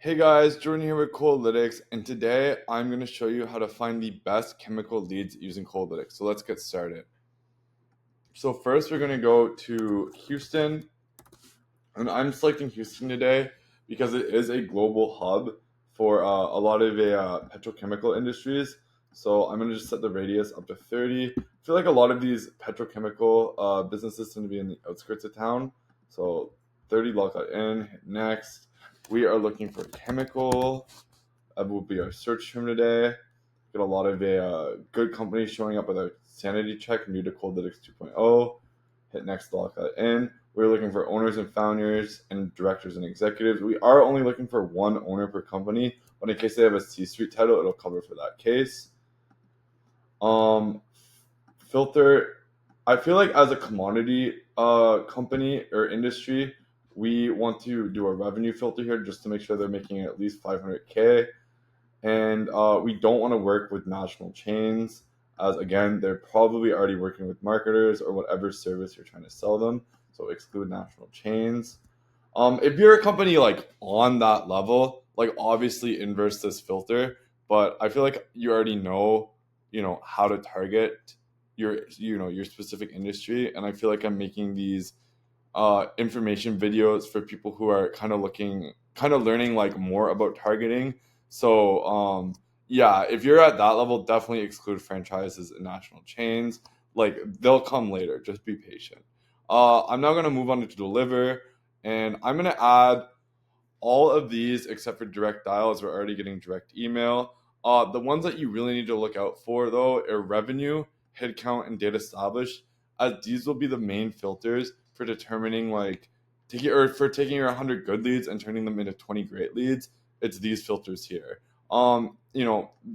Hey guys, Jordan here with Coldlytics, and today I'm going to show you how to find the best chemical leads using Coldlytics. So let's get started. So first we're going to go to Houston, and I'm selecting Houston today because it is a global hub for a lot of the petrochemical industries. So I'm going to just set the radius up to 30. I feel like a lot of these petrochemical businesses tend to be in the outskirts of town. So 30, lock that in, hit next. We are looking for chemical. That will be our search term today. Get a lot of good companies showing up with a sanity check new to Coldlytics 2.0. Hit next, lock that in. We're looking for owners and founders and directors and executives. We are only looking for one owner per company, but in case they have a C-suite title, it'll cover for that case. Um, Filter. I feel like as a commodity company or industry, we want to do a revenue filter here just to make sure they're making at least 500K. And we don't want to work with national chains, as again, they're probably already working with marketers or whatever service you're trying to sell them. So exclude national chains. If you're a company like on that level, like obviously inverse this filter, but I feel like you already know, how to target your specific industry. And I feel like I'm making these information videos for people who are kind of learning like more about targeting. So yeah, if you're at that level, definitely exclude franchises and national chains. Like they'll come later. Just be patient. I'm now gonna move on to deliver, and I'm gonna add all of these except for direct dial, as we're already getting direct email. The ones that you really need to look out for though are revenue, headcount, and data established, as these will be the main filters for determining like taking your 100 good leads and turning them into 20 great leads. It's these filters here.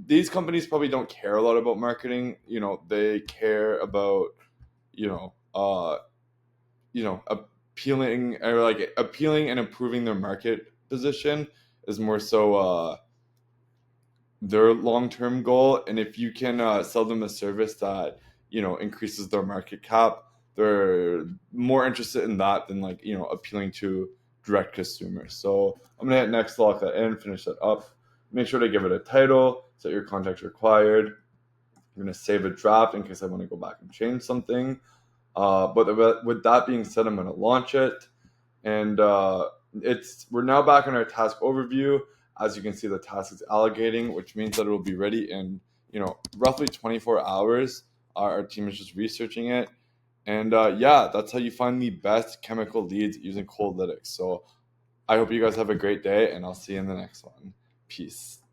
These companies probably don't care a lot about marketing. They care about you know uh appealing and improving their market position is more so their long-term goal. And if you can sell them a service that increases their market cap, they're more interested in that than appealing to direct consumers. So I'm gonna hit next, lock that in, finish that up. Make sure to give it a title, set your context required. I'm gonna save a draft in case I want to go back and change something. But with that being said, I'm going to launch it, and we're now back on our task overview. As you can see, the task is allocating, which means that it will be ready in roughly 24 hours. Our team is just researching it, and yeah, that's how you find the best chemical leads using Coldlytics. So I hope you guys have a great day, and I'll see you in the next one. Peace.